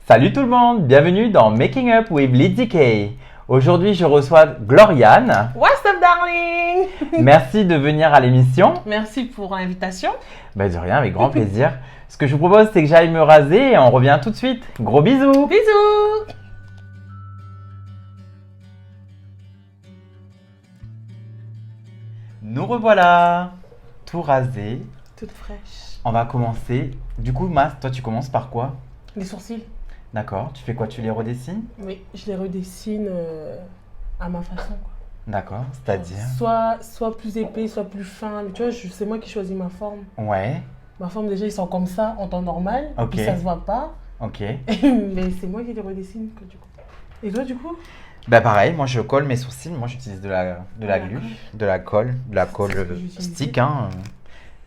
Salut tout le monde, bienvenue dans Making Up with Lizzy Kay. Aujourd'hui, je reçois Gloriane. What's up, darling? Merci de venir à l'émission. Merci pour l'invitation. De rien, avec grand plaisir. Ce que je vous propose, c'est que j'aille me raser et on revient tout de suite. Gros bisous. Bisous! Nous revoilà, tout rasé. Toute fraîche. On va commencer. Du coup, Mas, toi, tu commences par quoi? Les sourcils? D'accord, tu fais quoi? Tu les redessines? Oui, je les redessine à ma façon, quoi. D'accord, c'est-à-dire? Soit plus épais, soit plus fin. Mais tu vois, c'est moi qui choisis ma forme. Ouais, Ma forme, déjà, ils sont comme ça en temps normal. Ok. Puis ça se voit pas. ok. Mais c'est moi qui les redessine, quoi, du coup. Et toi, du coup? Pareil, moi je colle mes sourcils, moi j'utilise de la glue, de la colle C'est ce que j'utilisais. stick,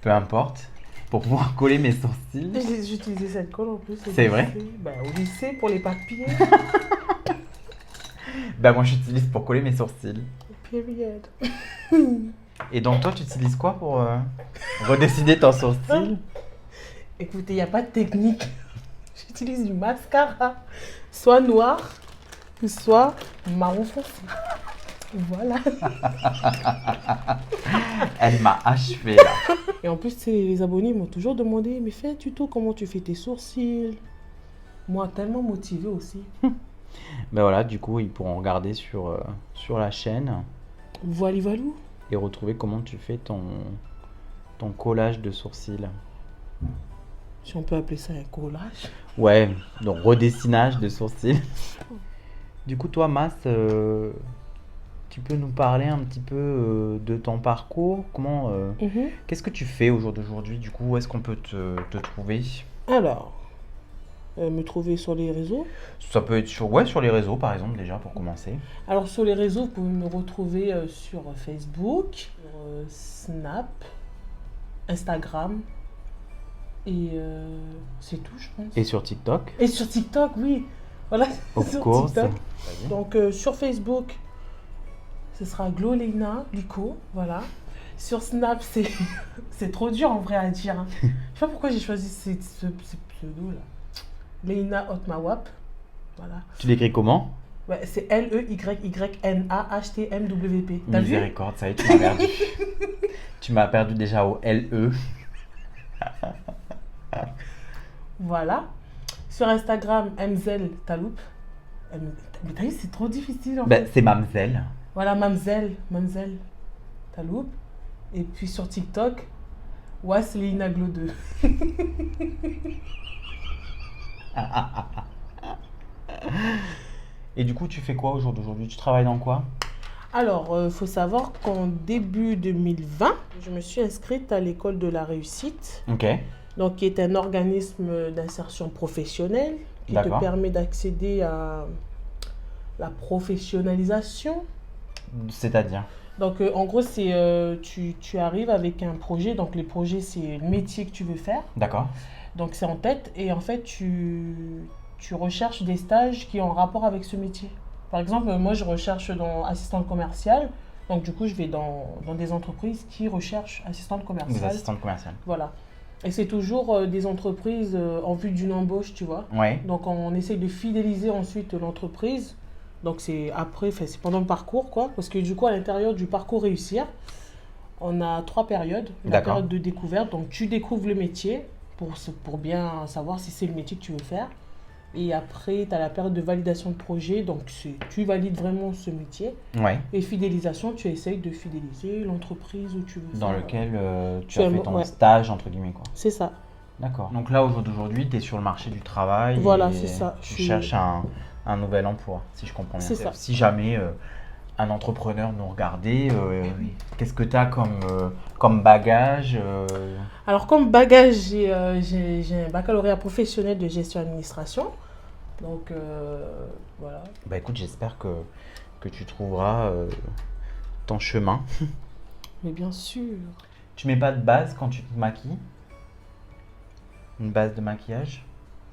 peu importe, pour pouvoir coller mes sourcils. J'utilisais cette colle en plus. au C'est vrai? lycée. Au lycée, pour les papiers. Moi j'utilise pour coller mes sourcils. Period. Et donc toi tu utilises quoi pour redessiner ton sourcil? Écoutez, il n'y a pas de technique. J'utilise du mascara, soit noir, soit marron foncé. Voilà. Elle m'a achevé là. Et en plus, les abonnés m'ont toujours demandé, mais fais un tuto, comment tu fais tes sourcils? Moi, tellement motivée aussi. Voilà, du coup ils pourront regarder sur la chaîne Voilà, valou. et retrouver comment tu fais ton collage de sourcils. Si on peut appeler ça un collage. Ouais, donc redessinage de sourcils. Du coup, toi, Mas, tu peux nous parler un petit peu de ton parcours? Qu'est-ce que tu fais au jour d'aujourd'hui? Du coup, où est-ce qu'on peut te trouver? Alors, me trouver sur les réseaux. Ça peut être sur les réseaux, par exemple, déjà, pour commencer. Alors, sur les réseaux, vous pouvez me retrouver sur Facebook, sur, Snap, Instagram. Et c'est tout, je pense. Et sur TikTok? Et sur TikTok, oui. Voilà, Of sur course. TikTok. Vas-y. Donc, sur Facebook, ce sera Gloleina Lico, voilà. Sur Snap, c'est trop dur en vrai à dire, hein. Je sais pas pourquoi j'ai choisi ce pseudo-là. Leina Hotmawap, voilà. Tu l'écris comment? Ouais, c'est LeyynahTMWP. T'as vu? Miséricorde, ça y est, tu m'as perdu. Tu m'as perdu déjà au LE. Voilà. Sur Instagram, Mzel Taloup. Mais t'as vu, c'est trop difficile en fait. C'est Mamzelle. Voilà, Mamzel Taloup. Et puis sur TikTok, Wasleina Glo 2. Et du coup, tu fais quoi au jour d'aujourd'hui? Tu travailles dans quoi? Alors, faut savoir qu'en début 2020, je me suis inscrite à l'école de la réussite, Ok, donc qui est un organisme d'insertion professionnelle qui te D'accord. permet d'accéder à la professionnalisation. c'est-à-dire? Donc, en gros, c'est tu arrives avec un projet. Donc, les projets, c'est le métier que tu veux faire. D'accord. Donc, c'est en tête. Et en fait, tu recherches des stages qui ont rapport avec ce métier. Par exemple, moi, je recherche dans assistante commerciale. Donc, du coup, je vais dans des entreprises qui recherchent assistante Des commerciale. assistantes commerciales. Voilà. Et c'est toujours des entreprises en vue d'une embauche, tu vois. Ouais. Donc, on essaye de fidéliser ensuite l'entreprise. Donc, c'est après, c'est pendant le parcours, quoi. Parce que du coup, à l'intérieur du parcours réussir, on a 3 périodes. La D'accord. période de découverte, donc tu découvres le métier pour bien savoir si c'est le métier que tu veux faire. Et après, tu as la période de validation de projet, donc tu valides vraiment ce métier. Ouais. Et fidélisation, tu essayes de fidéliser l'entreprise où tu veux Dans faire. lequel tu Tu as as- fait ton ouais. stage, entre guillemets, quoi. C'est ça. D'accord. Donc là, au jour d'aujourd'hui, tu es sur le marché du travail. Voilà, et c'est ça. Tu cherches un nouvel emploi, si je comprends bien. C'est ça. Si jamais un entrepreneur nous regardait, qu'est-ce que tu as comme bagage Alors, comme bagage, j'ai un baccalauréat professionnel de gestion administration. Donc, voilà. Écoute, j'espère que tu trouveras ton chemin. Mais bien sûr. Tu mets pas de base quand tu te maquilles? Une base de maquillage?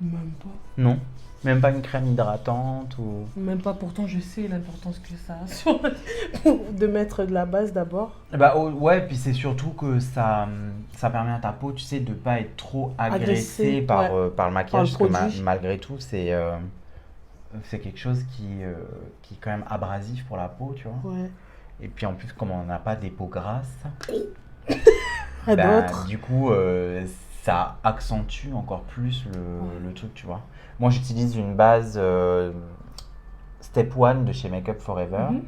Même pas. Non? Même pas une crème hydratante ou... Même pas, pourtant je sais l'importance que ça a de mettre de la base d'abord. Bah ouais, puis c'est surtout que ça permet à ta peau, tu sais, de pas être trop agressée par, ouais. par le Par maquillage, le parce que produit. malgré tout, c'est quelque chose qui est quand même abrasif pour la peau, tu vois. Ouais. Et puis en plus, comme on n'a pas des peaux grasses, À bah, d'autres. du coup, ça accentue encore plus le truc, tu vois. Moi, j'utilise une base Step One de chez Makeup Forever. Mhm.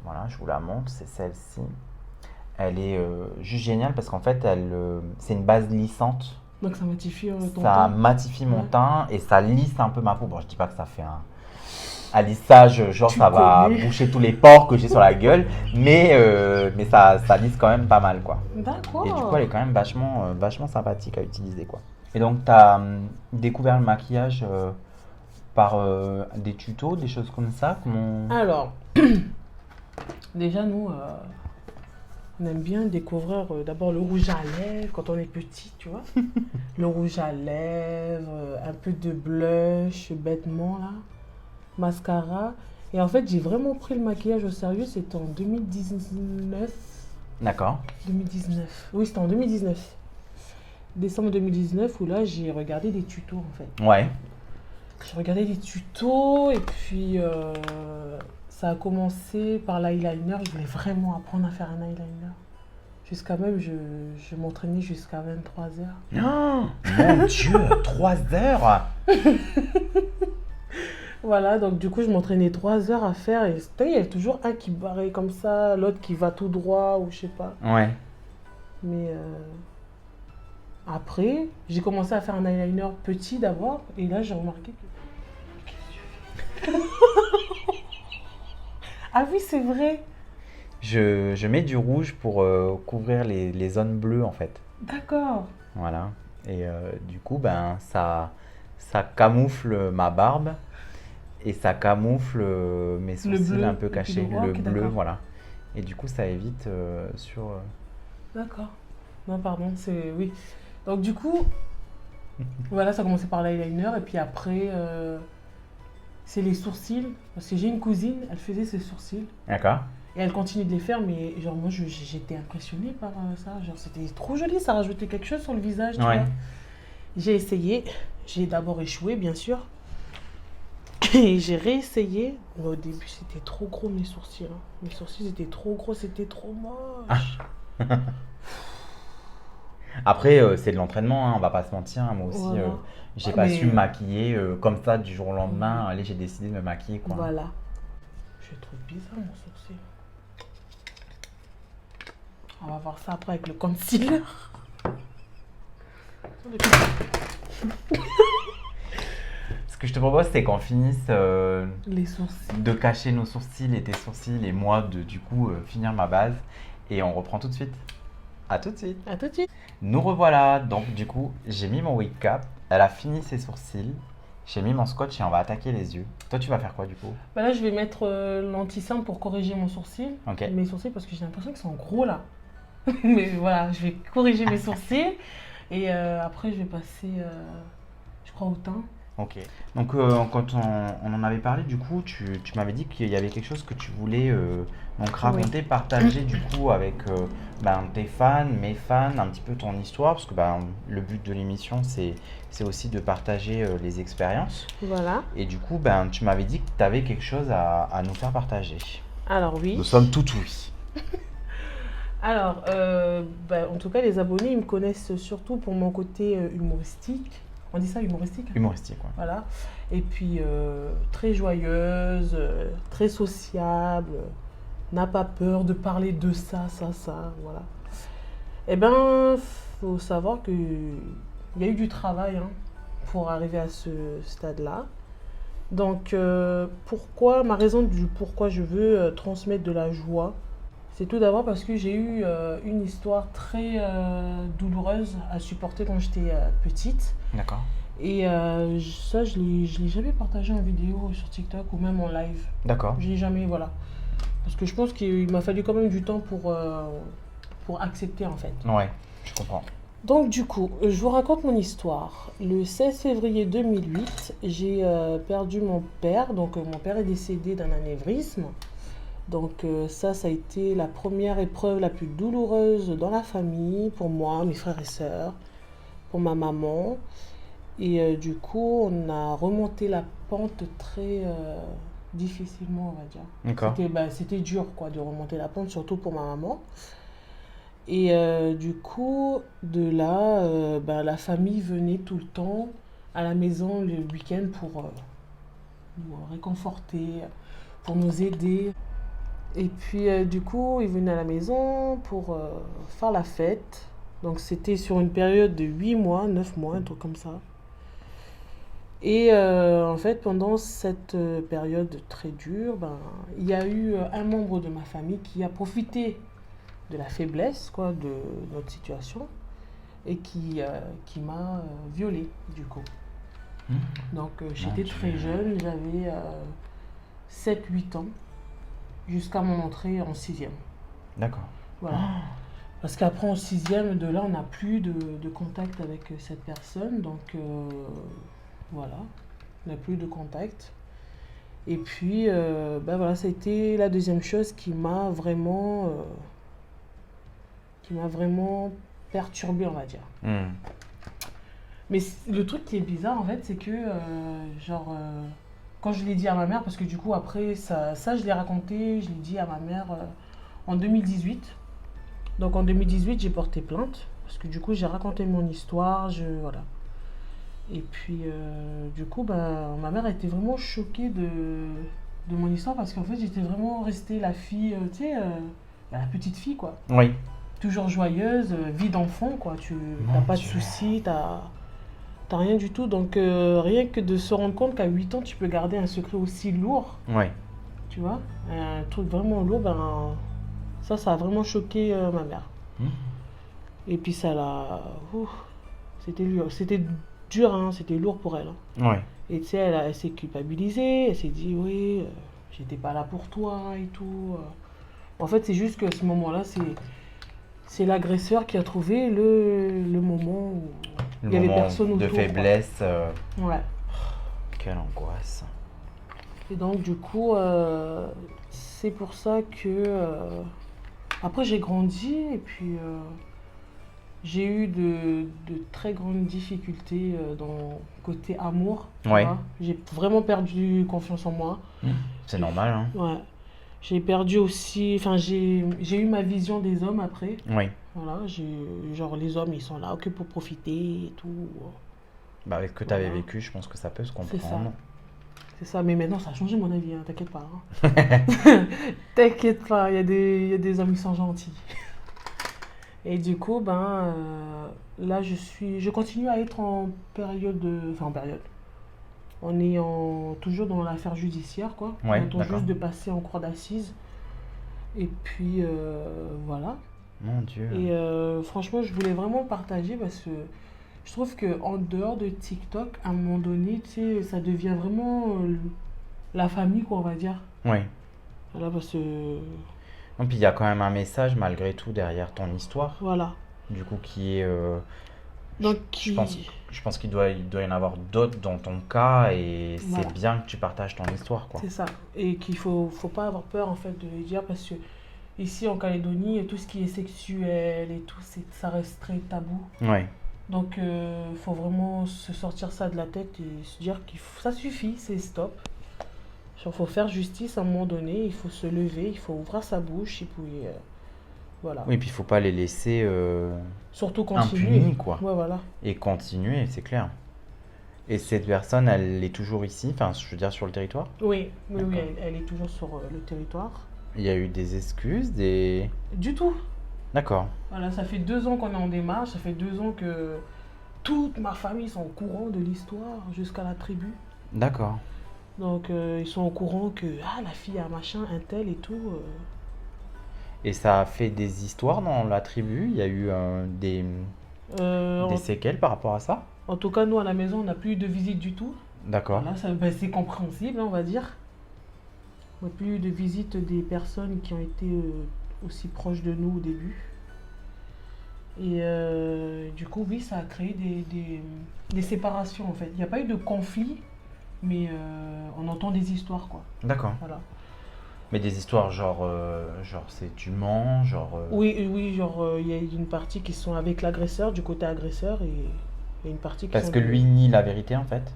Voilà, je vous la montre, c'est celle-ci. Elle est juste géniale parce qu'en fait, c'est une base lissante. Donc ça matifie ton Ça teint. matifie mon Ouais. teint et ça lisse un peu ma peau. Bon, je dis pas que ça fait un lissage, genre Tu ça va connais. boucher tous les pores que j'ai sur la gueule, mais ça lisse quand même pas mal, quoi. Et du coup, elle est D'accord. quand même vachement sympathique à utiliser, quoi. Et donc, tu as découvert le maquillage par des tutos, des choses comme ça? Comment... Alors, déjà nous, on aime bien découvrir d'abord le rouge à lèvres quand on est petit, tu vois. Le rouge à lèvres, un peu de blush, bêtement là, mascara. Et en fait, j'ai vraiment pris le maquillage au sérieux, c'était en 2019. D'accord. 2019. Oui, c'était en 2019. Décembre 2019 où là, j'ai regardé des tutos en fait. Ouais. J'ai regardé des tutos et puis ça a commencé par l'eyeliner. Je voulais vraiment apprendre à faire un eyeliner. Jusqu'à même, je m'entraînais jusqu'à 23h. Oh, mon Dieu, 3 heures. Voilà, donc du coup, je m'entraînais 3 heures à faire. Et il y a toujours un qui barrait comme ça, l'autre qui va tout droit ou je sais pas. Ouais. Mais après, j'ai commencé à faire un eyeliner petit d'abord. Et là, j'ai remarqué que... Qu'est-ce que tu fais? Ah oui, c'est vrai. Je mets du rouge pour couvrir les zones bleues, en fait. D'accord. Voilà. Et du coup, ben, ça camoufle ma barbe et ça camoufle mes sourcils bleu, un peu et puis cachés, le- le ok, bleu, d'accord. voilà. Et du coup, ça évite sur... D'accord. Non, pardon, c'est... Oui. Donc du coup, voilà, ça a commencé par l'eyeliner. Et puis après, c'est les sourcils. Parce que j'ai une cousine, elle faisait ses sourcils. D'accord? Et elle continue de les faire, mais genre moi j'étais impressionnée par ça. Genre c'était trop joli, ça rajoutait quelque chose sur le visage, tu Ouais. vois. J'ai essayé, j'ai d'abord échoué, bien sûr. Et j'ai réessayé. Mais au début, c'était trop gros mes sourcils, hein. Mes sourcils étaient trop gros, c'était trop moche. Après, c'est de l'entraînement, hein, on va pas se mentir, hein. Moi aussi, Voilà. j'ai Ah, pas mais- su me maquiller comme ça du jour au lendemain. Allez, j'ai décidé de me maquiller, quoi. Voilà. Je trouve bizarre mon sourcil. On va voir ça après avec le concealer. Ce que je te propose, c'est qu'on finisse Les sourcils. de cacher nos sourcils et tes sourcils et moi de du coup finir ma base et on reprend tout de suite. À tout de suite. À tout de suite. Nous revoilà. Donc du coup, j'ai mis mon wig cap, elle a fini ses sourcils, j'ai mis mon scotch et on va attaquer les yeux. Toi, tu vas faire quoi du coup? Bah là, je vais mettre l'anti-cerne pour corriger mon sourcil. Ok. Mes sourcils, parce que j'ai l'impression qu'ils sont gros là. Mais voilà, je vais corriger mes sourcils. Et après, je vais passer, je crois, au teint. Ok. Donc quand on en avait parlé, du coup, tu m'avais dit qu'il y avait quelque chose que tu voulais donc raconter, partager du coup avec tes fans, mes fans, un petit peu ton histoire, parce que le but de l'émission, c'est aussi de partager les expériences. Voilà. Et du coup, tu m'avais dit que tu avais quelque chose à nous faire partager. Alors oui. Nous sommes tout oui. Alors, en tout cas, les abonnés, ils me connaissent surtout pour mon côté humoristique. On dit ça, humoristique, hein? Humoristique, ouais. Voilà. Et puis, très joyeuse, très sociable, n'a pas peur de parler de ça, voilà. Eh ben, faut savoir qu'il y a eu du travail, hein, pour arriver à ce stade-là. Donc, ma raison du pourquoi je veux transmettre de la joie, c'est tout d'abord parce que j'ai eu une histoire très douloureuse à supporter quand j'étais petite. D'accord. Et ça, je l'ai jamais partagé en vidéo sur TikTok ou même en live. D'accord. Je l'ai jamais, voilà. Parce que je pense qu'il m'a fallu quand même du temps pour accepter, en fait. Ouais, je comprends. Donc du coup, je vous raconte mon histoire. Le 16 février 2008, j'ai perdu mon père. Donc mon père est décédé d'un anévrisme. Donc ça a été la première épreuve la plus douloureuse dans la famille, pour moi, mes frères et sœurs, pour ma maman. Et du coup, on a remonté la pente très difficilement, on va dire. D'accord. C'était dur quoi, de remonter la pente, surtout pour ma maman. Et du coup, de là, la famille venait tout le temps à la maison le week-end pour nous réconforter, pour nous aider. Et puis, du coup, ils venaient à la maison pour faire la fête. Donc, c'était sur une période de 8 mois, 9 mois, un truc comme ça. Et en fait, pendant cette période très dure, il y a eu un membre de ma famille qui a profité de la faiblesse quoi, de notre situation et qui m'a violée, du coup. Donc, j'étais très jeune, j'avais 7-8 ans, jusqu'à mon entrée en 6e. D'accord. Voilà. Parce qu'après, en 6e, de là, on n'a plus de contact avec cette personne. Donc, voilà, on n'a plus de contact. Et puis, voilà, ça a été la deuxième chose qui m'a vraiment perturbée, on va dire. Mais le truc qui est bizarre, en fait, c'est que, quand je l'ai dit à ma mère, parce que du coup, après, ça je l'ai raconté, je l'ai dit à ma mère en 2018. Donc, en 2018, j'ai porté plainte, parce que du coup, j'ai raconté mon histoire, voilà. Et puis, du coup, ma mère a été vraiment choquée de mon histoire, parce qu'en fait, j'étais vraiment restée la fille, tu sais, la petite fille, quoi. Oui. Toujours joyeuse, vie d'enfant, quoi. Tu n'as pas de soucis, t'as rien du tout. Donc, rien que de se rendre compte qu'à 8 ans, tu peux garder un secret aussi lourd. Oui. Tu vois, un truc vraiment lourd, ça a vraiment choqué ma mère. Et puis, ça l'a... C'était dur, hein, c'était lourd pour elle. Hein. Oui. Et tu sais, elle s'est culpabilisée, elle s'est dit, oui, j'étais pas là pour toi et tout. En fait, c'est juste qu'à ce moment-là, c'est l'agresseur qui a trouvé le moment où il y avait personne autour. De faiblesse. Ouais. Quelle angoisse. Et donc, du coup, c'est pour ça que... après, j'ai grandi et puis j'ai eu de très grandes difficultés dans côté amour. Ouais. J'ai vraiment perdu confiance en moi. C'est normal, hein. Ouais. J'ai perdu aussi... Enfin, j'ai eu ma vision des hommes après. Oui. Voilà, genre les hommes, ils sont là que pour profiter et tout. Avec ce que tu avais vécu, je pense que ça peut se comprendre. C'est ça, mais maintenant ça a changé mon avis, hein, t'inquiète pas. Hein. T'inquiète pas, il y a des hommes qui sont gentils. Et du coup, là je continue à être en période on est toujours dans l'affaire judiciaire, quoi. Ouais, on attend juste de passer en cour d'assises. Et puis voilà. Mon Dieu. Et franchement, je voulais vraiment partager parce que je trouve qu'en dehors de TikTok, à un moment donné, tu sais, ça devient vraiment la famille, quoi, on va dire. Oui. Voilà, parce que... Et puis il y a quand même un message malgré tout derrière ton histoire. Voilà. Du coup, qui est... Donc, je pense qu'il doit y en avoir d'autres dans ton cas et voilà. C'est bien que tu partages ton histoire, quoi. C'est ça. Et qu'il faut pas avoir peur, en fait, de le dire parce que ici, en Calédonie, tout ce qui est sexuel et tout, ça reste très tabou. Oui. Donc, faut vraiment se sortir ça de la tête et se dire ça suffit, c'est stop. Il faut faire justice à un moment donné, il faut se lever, il faut ouvrir sa bouche et puis voilà. Oui, puis il faut pas les laisser surtout continuer. Impunis, quoi. Ouais, voilà. Et continuer, c'est clair. Et cette personne, elle est toujours ici, enfin, je veux dire, sur le territoire? Oui, elle est toujours sur le territoire. Il y a eu des excuses, Du tout. D'accord. Voilà, ça fait 2 ans qu'on est en démarche, ça fait 2 ans que toute ma famille sont au courant de l'histoire jusqu'à la tribu. D'accord. Donc, ils sont au courant que la fille a machin, un tel et tout. Et ça a fait des histoires dans la tribu? Il y a eu des séquelles par rapport à ça? En tout cas, nous, à la maison, on n'a plus eu de visite du tout. D'accord. Voilà, c'est compréhensible, on va dire. On n'a plus eu de visite des personnes qui ont été aussi proches de nous au début. Et du coup, oui, ça a créé des séparations en fait. Il n'y a pas eu de conflit, mais on entend des histoires quoi. D'accord. Voilà. Mais des histoires genre c'est tu mens, Oui, oui, genre il y a une partie qui sont avec l'agresseur, du côté agresseur, et il y a une partie qui Parce sont que lui nie la vérité en fait.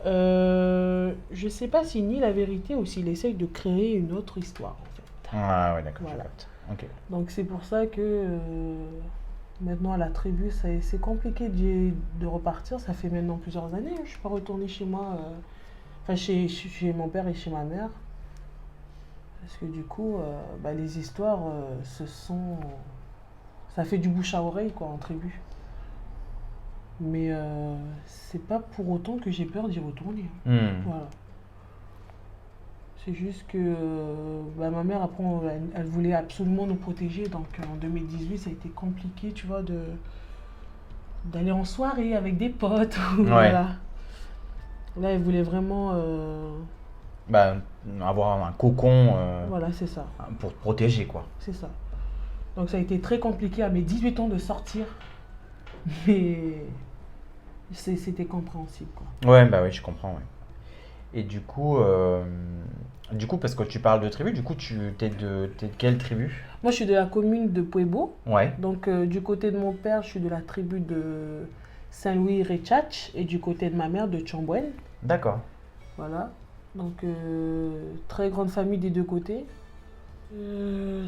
Je sais pas s'il nie la vérité ou s'il essaye de créer une autre histoire en fait. Ah ouais, d'accord, je Voilà. capte. Ok. Donc c'est pour ça que maintenant à la tribu, c'est compliqué de repartir. Ça fait maintenant plusieurs années. Je suis pas retournée chez moi, enfin chez mon père et chez ma mère. Parce que du coup, bah, les histoires, ça fait du bouche à oreille quoi en tribu. Mais c'est pas pour autant que j'ai peur d'y retourner. Hmm. Voilà. C'est juste que bah, ma mère, après, elle voulait absolument nous protéger. Donc en 2018, ça a été compliqué, tu vois, d'aller en soirée avec des potes. Ouais. Voilà. Là, elle voulait vraiment. Bah, avoir un cocon Voilà, c'est ça. pour te protéger quoi. C'est ça. Donc ça a été très compliqué à mes 18 ans de sortir. Mais c'était compréhensible, quoi. Ouais, bah oui, je comprends, ouais. Et du coup, parce que tu parles de tribu, du coup, t'es de quelle tribu? Moi, je suis de la commune de Puebo. Ouais, Donc, du côté de mon père, je suis de la tribu de Saint-Louis-Rechach. Et du côté de ma mère, de Tchambouenne. d'accord. Voilà. Donc, très grande famille des deux côtés.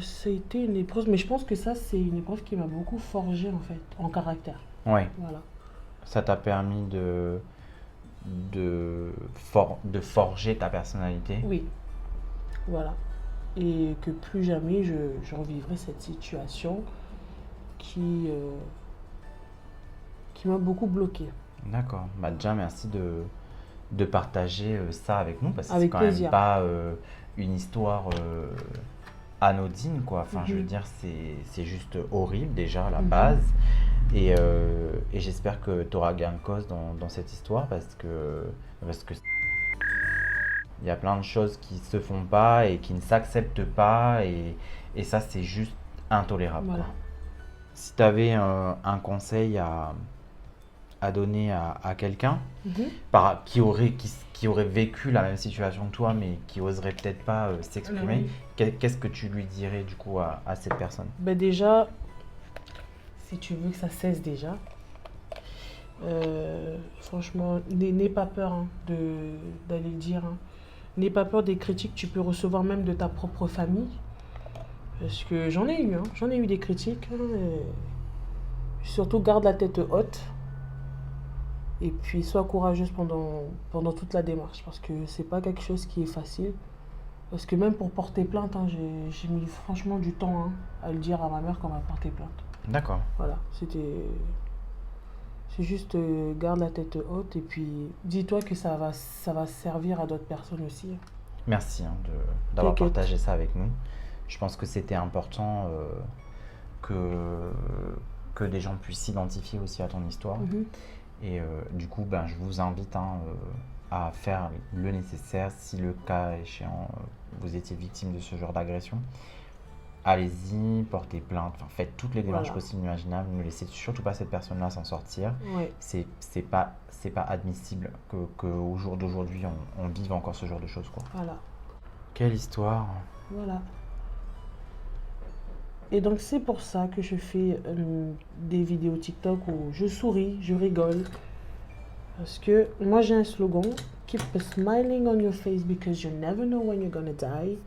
Ça a été une épreuve, mais je pense que ça, c'est une épreuve qui m'a beaucoup forgé, en fait, en caractère. Ouais, Voilà. ça t'a permis de forger ta personnalité. Oui, voilà. Et que plus jamais je revivrai cette situation qui m'a beaucoup bloquée. D'accord. Bah déjà, merci de partager ça avec nous, parce que c'est Avec quand même plaisir. pas une histoire anodine, quoi. Enfin, je veux Mhm. dire, c'est juste horrible déjà à la Mhm. base. Et j'espère que tu auras gain de cause dans cette histoire, parce que il y a plein de choses qui se font pas et qui ne s'acceptent pas, et ça, c'est juste intolérable, quoi. Voilà. Si tu avais un conseil à donner à quelqu'un Mhm. qui aurait vécu la même situation que toi, mais qui oserait peut-être pas s'exprimer, Oui. qu'est-ce que tu lui dirais du coup à cette personne? Ben déjà, si tu veux que ça cesse déjà, franchement, n'aie pas peur hein, d'aller le dire. Hein. N'aie pas peur des critiques que tu peux recevoir même de ta propre famille. Parce que j'en ai eu des critiques. Hein, et surtout, garde la tête haute. Et puis, sois courageuse pendant toute la démarche. Parce que c'est pas quelque chose qui est facile. Parce que même pour porter plainte, hein, j'ai mis franchement du temps hein, à le dire à ma mère qu'on m'a porté plainte. D'accord. Voilà, c'est juste garde la tête haute et puis dis-toi que ça va servir à d'autres personnes aussi. Hein. Merci d'avoir T'inquiète. partagé ça avec nous. Je pense que c'était important que, que des gens puissent s'identifier aussi à ton histoire. Mhm. Et du coup, ben, je vous invite à faire le nécessaire si le cas échéant, vous étiez victime de ce genre d'agression. Allez-y, portez plainte, enfin, faites toutes les démarches Voilà. possibles imaginables. Ne laissez surtout pas cette personne-là s'en sortir. Ouais, C'est pas admissible qu'au jour d'aujourd'hui, on vive encore ce genre de choses, quoi. voilà, Quelle histoire! voilà. Et donc c'est pour ça que je fais des vidéos TikTok où je souris, je rigole. Parce que moi j'ai un slogan, Keep a smiling on your face because you never know when you're gonna die.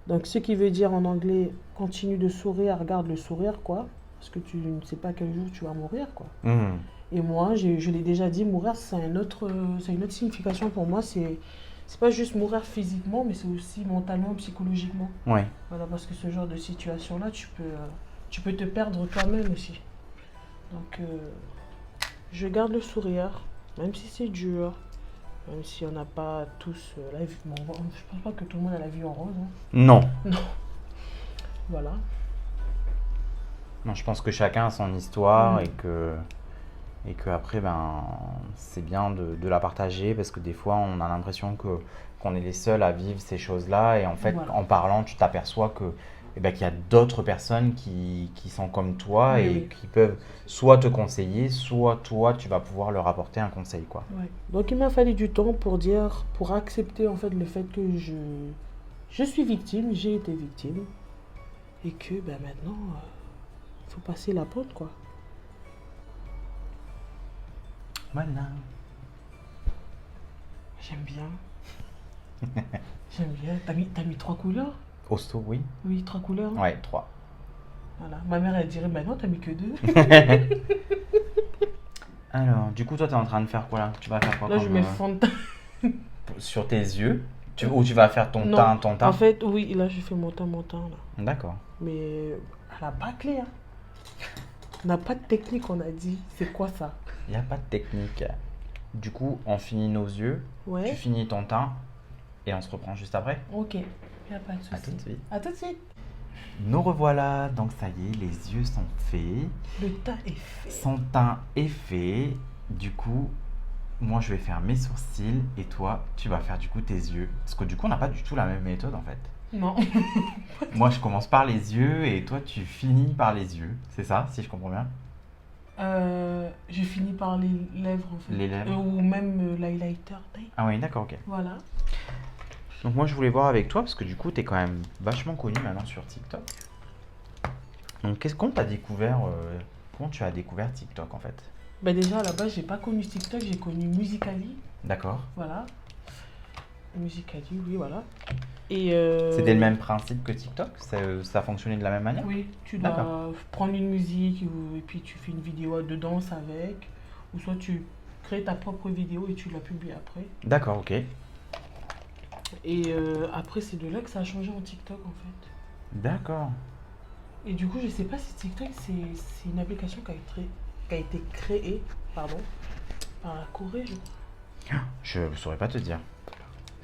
Donc ce qui veut dire en anglais, continue de sourire, regarde le sourire quoi. Parce que tu ne sais pas quel jour tu vas mourir quoi. Mhm. Et moi, je l'ai déjà dit, mourir, c'est une autre signification pour moi. C'est pas juste mourir physiquement, mais c'est aussi mentalement, psychologiquement. Ouais, Voilà, parce que ce genre de situation-là, tu peux te perdre toi-même aussi. Donc, je garde le sourire, même si c'est dur, même si on n'a pas tous la vie. Bon, je pense pas que tout le monde a la vie en rose. Hein. non. Voilà. Non, je pense que chacun a son histoire, Mm. et que après, ben, c'est bien de la partager, parce que des fois, on a l'impression qu'on est les seuls à vivre ces choses-là, et en fait, Voilà. en parlant, tu t'aperçois que et ben, qu'il y a d'autres personnes qui sont comme toi Oui, et oui. qui peuvent soit te conseiller, soit toi, tu vas pouvoir leur apporter un conseil, quoi. Ouais. Donc il m'a fallu du temps pour accepter en fait le fait que je suis victime, j'ai été victime et que ben maintenant faut passer la porte quoi. Voilà. J'aime bien. J'aime bien. T'as mis trois couleurs? Hosto, oui. Oui, trois couleurs. Ouais, 3. Voilà. Ma mère elle dirait maintenant t'as mis que deux. Alors, du coup, toi, tu es en train de faire quoi là? Tu vas faire quoi Là je comme, mets fond de teint. sur tes yeux? Ou tu vas faire ton Non. teint, ton teint? En fait oui là je fais mon teint là. D'accord. Mais elle a pas clé hein. On n'a pas de technique on a dit. C'est quoi ça? Il n'y a pas de technique. Du coup, on finit nos yeux, tu Ouais. finis ton teint et on se reprend juste après. Ok. Y a pas de souci. À tout de suite. À tout de suite. Nous revoilà, donc ça y est, les yeux sont faits, Le teint est fait. son teint est fait. Du coup, moi je vais faire mes sourcils et toi tu vas faire du coup tes yeux. Parce que du coup, on n'a pas du tout la même méthode en fait. Non. Moi je commence par les yeux et toi tu finis par les yeux. C'est ça, si je comprends bien? Je finis par les lèvres en fait. Les lèvres. Ou même l'highlighter. Ah oui, d'accord, ok. Voilà. Donc moi je voulais voir avec toi parce que du coup tu es quand même vachement connu maintenant sur TikTok. Donc qu'est-ce qu'on t'a découvert comment tu as découvert TikTok en fait? Bah déjà à la base j'ai pas connu TikTok, j'ai connu Musical.ly. D'accord. Voilà. Musical.ly, oui voilà. Et C'était le même principe que TikTok? Ça fonctionnait de la même manière? Oui, tu D'accord. dois prendre une musique et puis tu fais une vidéo de danse avec. Ou soit tu crées ta propre vidéo et tu la publies après. D'accord, ok. Et après c'est de là que ça a changé en TikTok en fait. D'accord. Et du coup, je sais pas si TikTok, c'est une application qui a été créée pardon, par la Corée, je crois. Je ne saurais pas te dire.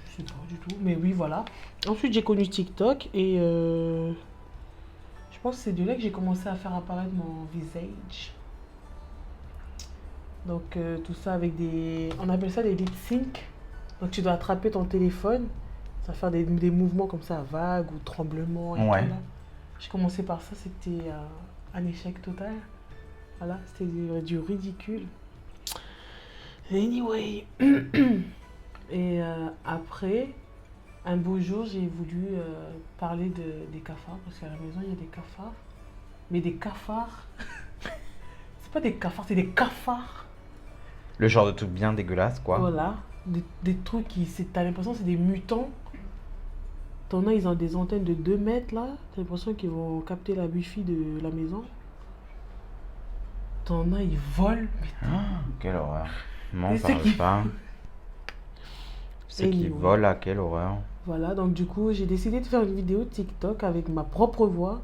Je sais pas du tout, mais oui, voilà. Ensuite, j'ai connu TikTok et je pense que c'est de là que j'ai commencé à faire apparaître mon visage. Donc, tout ça avec des... On appelle ça des lip sync. Donc, tu dois attraper ton téléphone, ça va faire des mouvements comme ça, vagues ou tremblements. Et Ouais. tout, là. J'ai commencé par ça, c'était un échec total. Voilà, c'était du ridicule. Anyway. Et après, un beau jour, j'ai voulu parler des cafards, parce qu'à la maison, il y a des cafards. Mais des cafards, c'est pas des cafards, c'est des cafards. Le genre de truc bien dégueulasse, quoi. Voilà, des trucs qui, t'as l'impression que c'est des mutants. T'en as, ils ont des antennes de 2 mètres là. T'as l'impression qu'ils vont capter la wifi de la maison. T'en as, ils volent. Mais Quelle horreur. Non, Mais ça c'est arrive qui- pas. Ceux qui Anyway. volent, à quelle horreur. Voilà, donc du coup, j'ai décidé de faire une vidéo TikTok avec ma propre voix.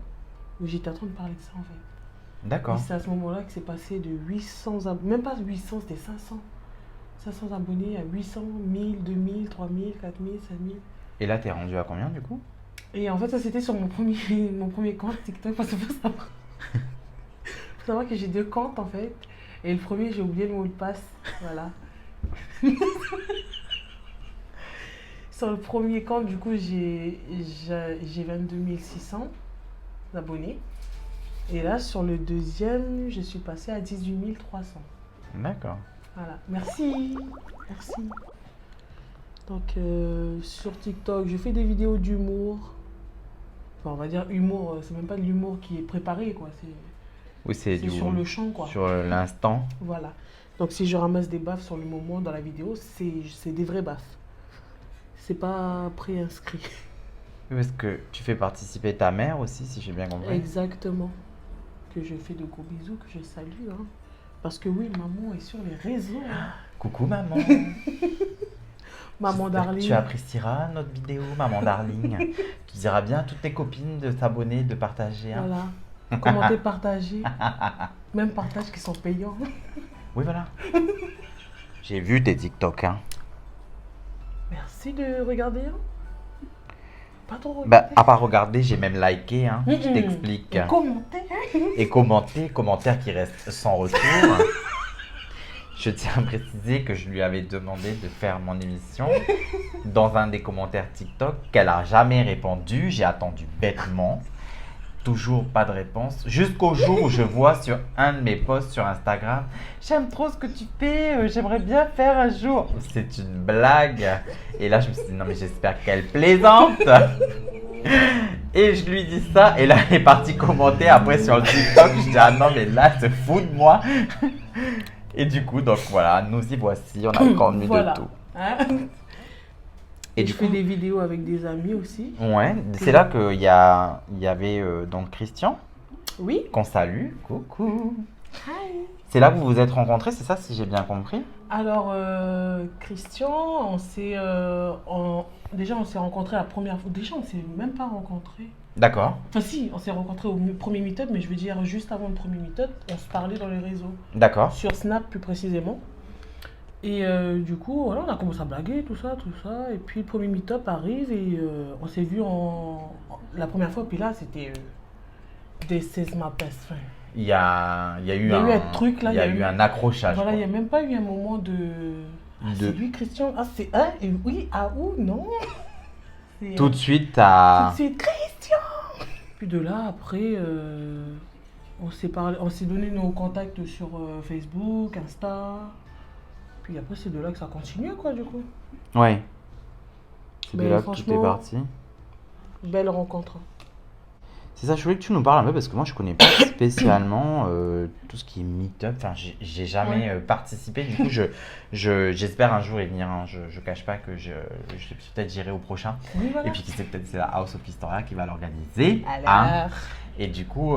Où j'étais en train de parler de ça en fait. Et D'accord. c'est à ce moment-là que c'est passé de 800 abonnés, même pas 800, c'était 500. 500 abonnés à 800, 1000, 2000, 3000, 4000, 5000. Et là, t'es rendu à combien du coup? Et en fait, ça c'était sur mon premier compte TikTok. Parce qu'il faut savoir que j'ai 2 comptes en fait. Et le premier, j'ai oublié le mot de passe. Voilà. Sur le premier compte, du coup, j'ai 22 600 abonnés. Et là, sur le deuxième, je suis passée à 18 300. D'accord. Voilà. Merci. Merci. Donc, sur TikTok, je fais des vidéos d'humour. Enfin, on va dire humour, c'est même pas de l'humour qui est préparé, quoi. Oui, c'est C'est du sur le champ, quoi. sur l'instant. Voilà. Donc, si je ramasse des baffes sur le moment dans la vidéo, c'est des vraies baffes. C'est pas préinscrit. Parce que tu fais participer ta mère aussi, si j'ai bien compris. Exactement. Que je fais de gros bisous, que je salue. Hein. Parce que oui, maman est sur les réseaux. Hein. Coucou maman. Maman J'espère que darling. tu apprécieras notre vidéo, maman darling. Tu diras bien à toutes tes copines de s'abonner, de partager. Hein. Voilà. Commenter, partager. Même partage qui sont payants. Oui, voilà. J'ai vu tes TikTok. Hein. Merci de regarder. Hein. Pas trop regarder. Bah, à part regarder, j'ai même liké. Hein. Je Mhm. t'explique. Et commenter. Et commenter, commentaire qui reste sans retour. Je tiens à préciser que je lui avais demandé de faire mon émission dans un des commentaires TikTok qu'elle a jamais répondu. J'ai attendu bêtement. Toujours pas de réponse. Jusqu'au jour où je vois sur un de mes posts sur Instagram, j'aime trop ce que tu fais, j'aimerais bien faire un jour. C'est une blague. Et là, je me suis dit, non, mais j'espère qu'elle plaisante. Et je lui dis ça. Et là, elle est partie commenter après sur le TikTok. Je dis, ah non, mais là, elle se fout de moi. Et du coup, donc voilà, nous y voici. On a connu Voilà. de tout. Hein? Et je fais des vidéos avec des amis aussi. Ouais, c'est là qu'il y avait donc Christian. Oui. Qu'on salue. Coucou. Hi. C'est là que vous vous êtes rencontrés, c'est ça, si j'ai bien compris? Alors, Christian, déjà, on s'est rencontrés la première fois. Déjà, on s'est même pas rencontrés. D'accord. Enfin, si, on s'est rencontrés au premier meet-up, mais je veux dire, juste avant le premier meet-up, on se parlait dans les réseaux. D'accord. Sur Snap, plus précisément. Et du coup, voilà, on a commencé à blaguer, tout ça. Et puis, le premier meet-up arrive et on s'est vu la première fois. Puis là, c'était This is my best friend. Il y a eu un truc là. Il y a eu un accrochage. Voilà, il quoi. n'y a même pas eu un moment de. Ah, c'est lui, Christian. Ah, c'est un. Et oui, ah, ou non. Tout de suite, Tout de suite, Christian. Puis de là, après, on s'est parlé, on s'est donné nos contacts sur Facebook, Insta. Puis après, c'est de là que ça continue, quoi, du coup. Ouais. C'est de Mais là que tout est parti. Belle rencontre. C'est ça, je voulais que tu nous parles un peu parce que moi je connais pas spécialement tout ce qui est meet-up. Enfin, j'ai jamais participé. Du coup, j'espère un jour y venir. Hein. Je cache pas que peut-être j'irai au prochain. Oui, voilà. Et puis qui sait, peut-être c'est la House of Historia qui va l'organiser. Alors. Hein. Et du coup,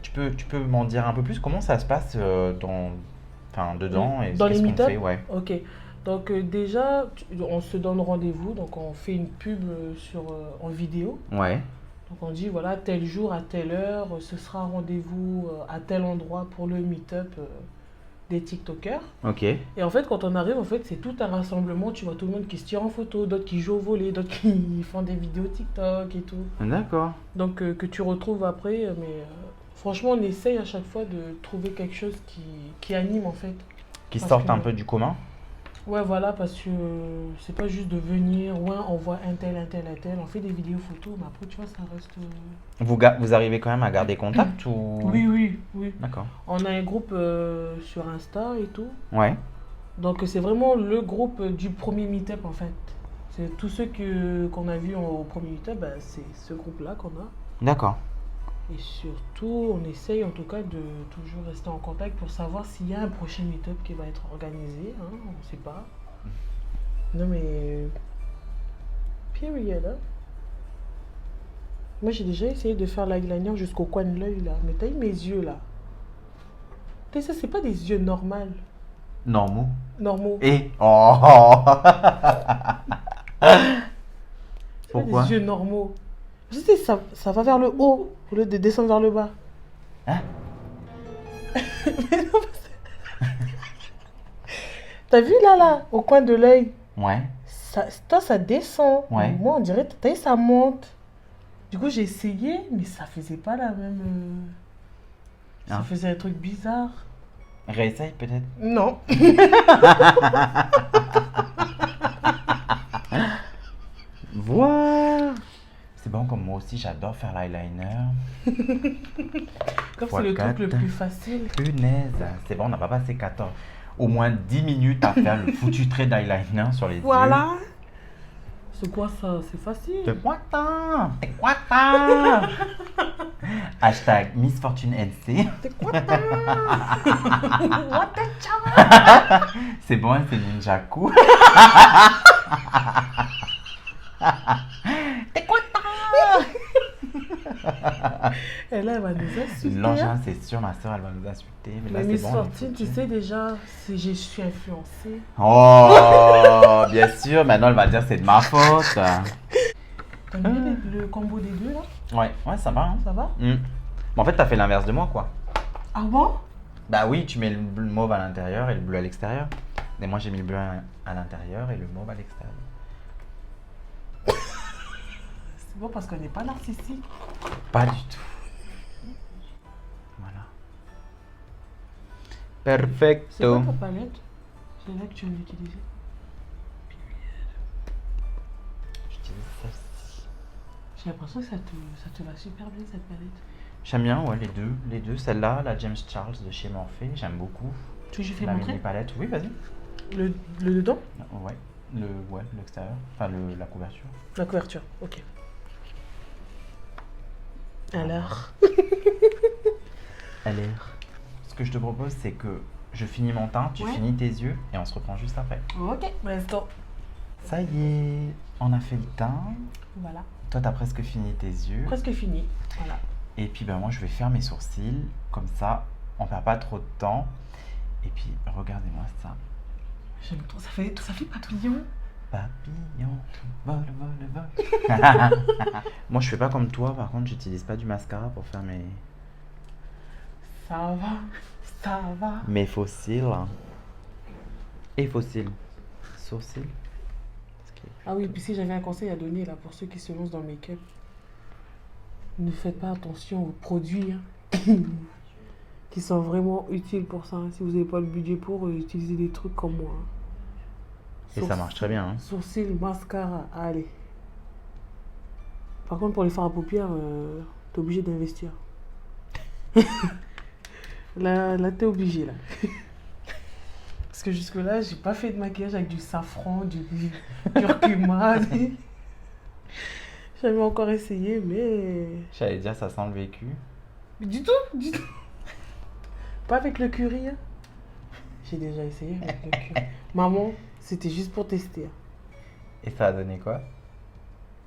tu peux m'en dire un peu plus comment ça se passe dedans et dans les qu'est-ce qu'on meet-up. fait, ouais. Ok. Donc déjà, on se donne rendez-vous. Donc on fait une pub en vidéo. Ouais. Donc on dit voilà, tel jour à telle heure, ce sera un rendez-vous à tel endroit pour le meet-up des TikTokers. Ok. Et en fait, quand on arrive, en fait, c'est tout un rassemblement. Tu vois tout le monde qui se tire en photo, d'autres qui jouent au volley, d'autres qui font des vidéos TikTok et tout. D'accord. Donc que tu retrouves après. Mais franchement, on essaye à chaque fois de trouver quelque chose qui anime en fait. Qui sortent un peu du commun. Ouais, voilà, parce que c'est pas juste de venir, ouais, on voit un tel, on fait des vidéos photos, mais après, tu vois, ça reste... Vous arrivez quand même à garder contact ou... Oui. D'accord. On a un groupe sur Insta et tout. Ouais. Donc, c'est vraiment le groupe du premier meet-up, en fait. C'est tous ceux qu'on a vus au premier meet-up, bah, c'est ce groupe-là qu'on a. D'accord. Et surtout, on essaye en tout cas de toujours rester en contact pour savoir s'il y a un prochain meet-up qui va être organisé. Hein, on ne sait pas. Non mais... Period. Hein. Moi j'ai déjà essayé de faire l'eyeliner jusqu'au coin de l'œil là. Mais t'as eu mes yeux là. T'as ça, c'est pas des yeux normaux. Normaux. Et oh. Pourquoi? Pas des yeux normaux. Je sais, ça va vers le haut au lieu de descendre vers le bas. Hein? T'as vu là, au coin de l'œil? Ouais. Ça descend. Ouais. Moi, on dirait, t'as vu, ça monte. Du coup, j'ai essayé, mais ça faisait pas la même... Ça faisait un truc bizarre. Réessaye peut-être? Non. Voir. C'est bon, comme moi aussi, j'adore faire l'eyeliner. Comme c'est le truc le plus facile. Punaise. C'est bon, on n'a pas passé au moins 10 minutes à faire le foutu trait d'eyeliner sur les yeux. Voilà. C'est quoi ça? C'est facile. C'est quoi ça? Hashtag Miss Fortune NC. C'est quoi ça? What the char? C'est bon, elle fait ninjaku. T'es quoi ça? Et là, elle va nous insulter. L'engin, c'est sûr, ma soeur, elle va nous insulter. Mais là, Miss c'est bon. Fortune, tu sais déjà, je suis influencée. Oh, bien sûr, maintenant elle va dire c'est de ma faute. T'as mis le combo des deux là? Ouais, ça va. Hein. Ça va? Mais en fait, t'as fait l'inverse de moi, quoi. Ah bon? Bah oui, tu mets le mauve à l'intérieur et le bleu à l'extérieur. Et moi, j'ai mis le bleu à l'intérieur et le mauve à l'extérieur. C'est bon parce qu'on n'est pas narcissique. Pas du tout. Voilà. Perfecto. C'est quoi ta palette? C'est là que tu viens d'utiliser. J'utilise celle-ci. J'ai l'impression que ça te va super bien cette palette. J'aime bien, ouais, les deux. Celle-là, la James Charles de chez Morphe, j'aime beaucoup. Tu veux que je fais La montrer mini palette, oui, vas-y. le dedans? Ouais, l'extérieur, enfin la couverture. La couverture, ok. Alors Ce que je te propose, c'est que je finis mon teint, tu finis tes yeux et on se reprend juste après. Ok, let's go. Ça y est, on a fait le teint. Voilà. Toi, t'as presque fini tes yeux. Presque fini, voilà. Et puis, ben, moi, je vais faire mes sourcils. Comme ça, on perd pas trop de temps. Et puis, regardez-moi ça. J'aime trop, ça fait papillon. Papillon, vol. Moi, je fais pas comme toi. Par contre, j'utilise pas du mascara pour faire Ça va. mes fossiles. Et fossiles. Sourcils. Ah oui, puis si j'avais un conseil à donner là pour ceux qui se lancent dans le make-up, ne faites pas attention aux produits qui sont vraiment utiles pour ça. Si vous n'avez pas le budget pour, utiliser des trucs comme moi. Et ça marche très bien. Sourcils, mascara, allez. Par contre, pour les fards à paupières, t'es obligé d'investir. Là, t'es obligé là. Parce que jusque-là, j'ai pas fait de maquillage avec du safran, du curcuma. J'avais encore essayé, mais... J'allais dire, ça sent le vécu. Mais du tout. Pas avec le curry. Hein. J'ai déjà essayé avec le curry. Maman, c'était juste pour tester. Et ça a donné quoi?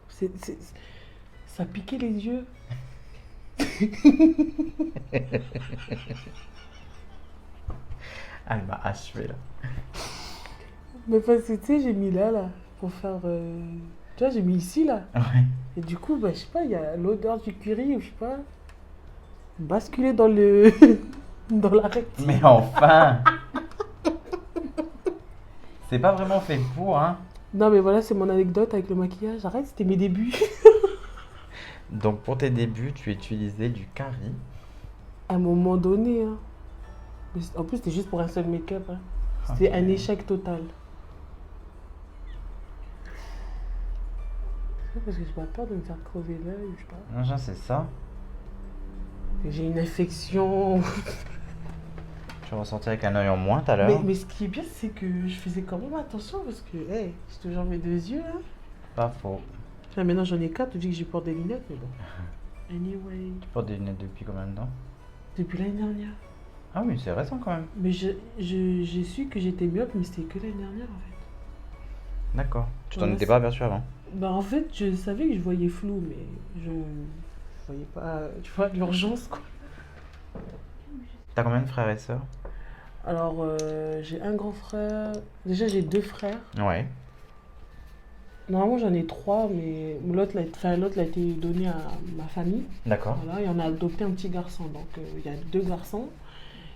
Ça piquait les yeux. Elle m'a achevé là. Mais parce que tu sais, j'ai mis là, pour faire... Tu vois, j'ai mis ici là. Ouais. Et du coup, bah, je sais pas, il y a l'odeur du curry ou je sais pas. Basculer dans le... dans la rectine. Mais enfin. C'est pas vraiment fait pour, hein. Non, mais voilà, c'est mon anecdote avec le maquillage. Arrête, c'était mes débuts. Donc pour tes débuts, tu utilisais du curry. À un moment donné, hein. Mais en plus, c'était juste pour un seul make-up. Hein. C'était un échec total. C'est parce que j'ai pas peur de me faire crever l'œil, je sais pas. Non, c'est ça. Que j'ai une infection. Tu ressortais avec un œil en moins tout à l'heure. Mais ce qui est bien, c'est que je faisais quand même attention parce que, hey, j'ai toujours mes deux yeux. Hein. Pas faux. Enfin, maintenant, j'en ai 4, vu que je porte des lunettes, mais bon. Anyway. Tu portes des lunettes depuis combien de temps? Depuis l'année dernière. Ah oui, c'est récent quand même. Mais j'ai su que j'étais myope, mais c'était que l'année dernière en fait. D'accord. Tu t'en Voilà, étais pas aperçu avant? Bah en fait, je savais que je voyais flou, mais je voyais pas, tu vois, l'urgence quoi. T'as combien de frères et sœurs? Alors, j'ai un grand frère. Déjà, j'ai 2 frères. Ouais. Normalement, j'en ai 3, mais l'autre a été donné à ma famille. D'accord. Voilà, et on a adopté un petit garçon. Donc, il y a 2 garçons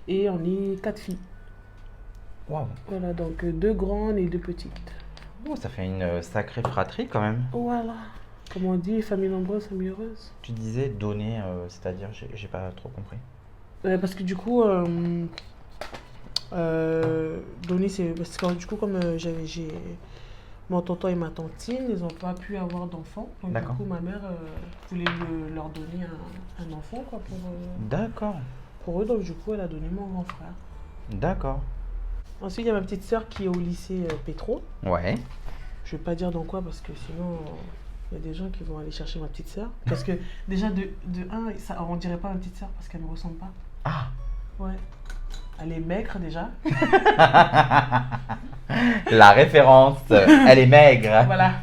et on est 4 filles. Waouh. Voilà, donc 2 grandes et 2 petites. Oh, ça fait une sacrée fratrie quand même. Voilà. Comme on dit, famille nombreuse, famille heureuse. Tu disais donner, c'est-à-dire, j'ai pas trop compris. Parce que du coup, donner, c'est parce que du coup, comme j'ai mon tonton et ma tantine, ils n'ont pas pu avoir d'enfants. Donc du coup, ma mère voulait leur donner un enfant quoi, D'accord. pour eux. Donc du coup, elle a donné mon grand frère. D'accord. Ensuite, il y a ma petite sœur qui est au lycée Pétro. Ouais. Je vais pas dire dans quoi parce que sinon, il y a des gens qui vont aller chercher ma petite sœur. Parce que déjà, de un, ça, on dirait pas ma petite sœur parce qu'elle me ressemble pas. Ah. Ouais. Elle est maigre déjà. La référence, elle est maigre. Voilà.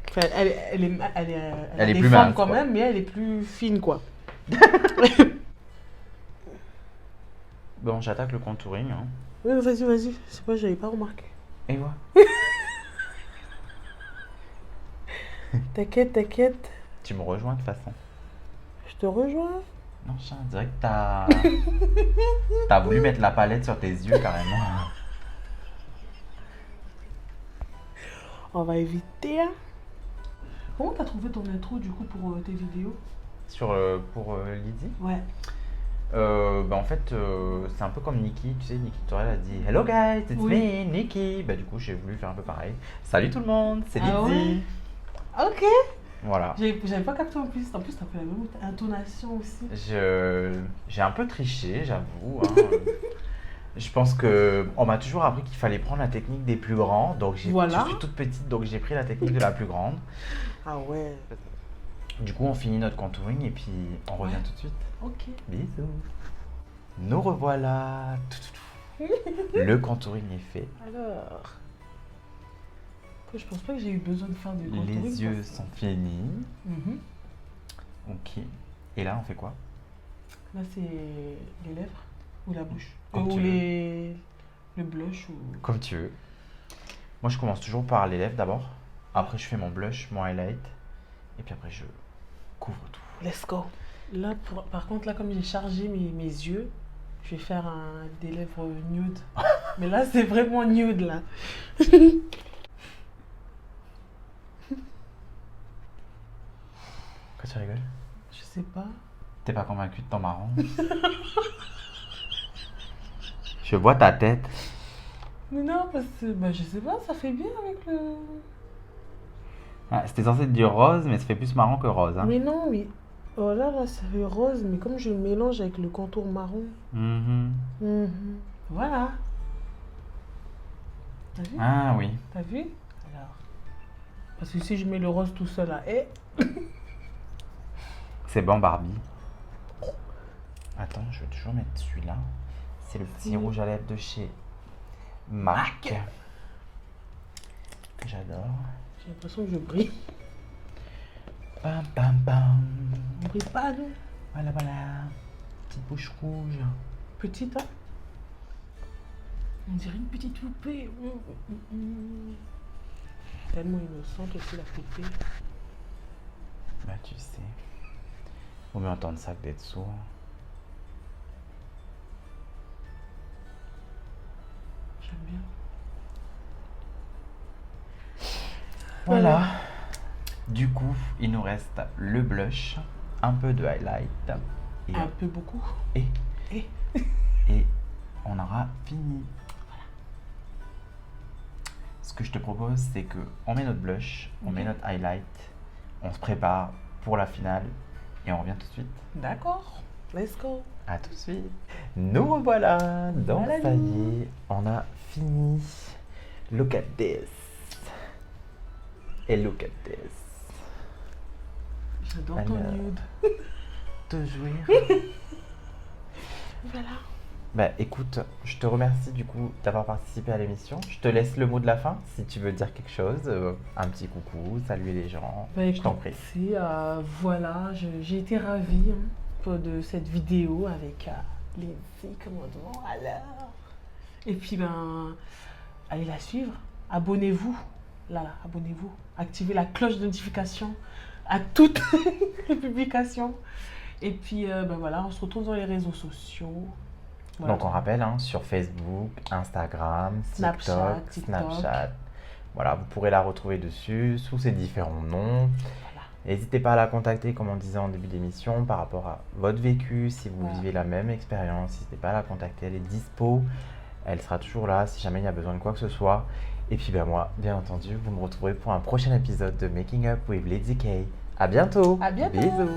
Enfin, elle est des plus formes mince, quand quoi. même, mais elle est plus fine, quoi. Bon, j'attaque le contouring. Hein. Oui, vas-y. C'est pas, j'avais pas remarqué. Et voilà. T'inquiète. Tu me rejoins de toute façon. Je te rejoins. Non, je dirais que t'as voulu mettre la palette sur tes yeux carrément. On va éviter. Hein. Comment t'as trouvé ton intro, du coup, pour tes vidéos? Pour Lydie? Ouais. En fait, c'est un peu comme Nikki, tu sais, Nikki Torel a dit Hello guys, it's me, Nikki. Bah, du coup, j'ai voulu faire un peu pareil. Salut tout le monde, c'est Lydie. Ah ouais? Ok. Voilà. J'avais pas capté en plus. En plus, t'as fait la même intonation aussi. J'ai un peu triché, j'avoue. Hein. Je pense que on m'a toujours appris qu'il fallait prendre la technique des plus grands. Donc Voilà. je suis toute petite, donc j'ai pris la technique de la plus grande. Ah ouais. Du coup, on finit notre contouring et puis on revient Ouais. tout de suite. Ok. Bisous. Nous revoilà. Le contouring est fait. Alors. Je pense pas que j'ai eu besoin de faire de contouring. Les yeux sont finis. Mhm. Ok. Et là, on fait quoi? Là, c'est les lèvres ou la bouche. Comme tu Ou veux. le blush ou... Comme tu veux. Moi, je commence toujours par les lèvres d'abord. Après, je fais mon blush, mon highlight. Et puis après, je couvre tout. Let's go. Là, par contre, là, comme j'ai chargé mes yeux, je vais faire des lèvres nude. Mais là, c'est vraiment nude, là. Pourquoi tu rigoles? Je sais pas. T'es pas convaincu de ton marron? Je vois ta tête. Mais non, parce que, bah, je sais pas, ça fait bien avec le... Ah, c'était censé être du rose, mais ça fait plus marron que rose. Hein. Mais non, mais... Oh là, là, ça fait rose, mais comme je le mélange avec le contour marron. Mhm. Mhm. Voilà. T'as vu? Ah oui. T'as vu? Alors. Parce que si je mets le rose tout seul là, C'est bon, Barbie. Attends, je vais toujours mettre celui-là. C'est le petit rouge à lèvres de chez MAC. J'adore. j'ai l'impression que je brille. Bam, bam, bam. On brille pas, nous. Voilà, voilà. Petite bouche rouge. Petite, hein? On dirait une petite poupée. Tellement innocente aussi, la poupée. Bah, tu sais. Vaut mieux entendre ça que d'être sourd. J'aime bien. Voilà. Du coup, il nous reste le blush, un peu de highlight et, Un peu beaucoup. et, Et et on aura fini. Voilà. Ce que je te propose, c'est que on met notre blush, on met notre highlight, on se prépare pour la finale et on revient tout de suite. d'accord. Let's go. À tout de suite. Nous revoilà. Donc Voilà ça y nous. est, on a fini. Look at this. Et look at this. J'adore ton Alors. nude. Te jouir. Voilà. Bah écoute, je te remercie du coup d'avoir participé à l'émission. Je te laisse le mot de la fin si tu veux dire quelque chose, un petit coucou, saluer les gens. Bah, je t'en prie. voilà, j'ai été ravie de cette vidéo avec Lindsay Commandement. Alors. Et puis, ben, allez la suivre. Abonnez-vous. Là, abonnez-vous. Activez la cloche de notification à toutes les publications. Et puis, ben voilà, on se retrouve dans les réseaux sociaux. Voilà. Donc on rappelle, hein, sur Facebook, Instagram, Snapchat, TikTok, TikTok. Snapchat. Voilà, vous pourrez la retrouver dessus sous ses différents noms. N'hésitez pas à la contacter, comme on disait en début d'émission, par rapport à votre vécu. Si vous vivez la même expérience, n'hésitez pas à la contacter. Elle est dispo. Elle sera toujours là si jamais il y a besoin de quoi que ce soit. Et puis ben moi, bien entendu, vous me retrouverez pour un prochain épisode de Making Up with Lady K. À bientôt. À bientôt. Bisous.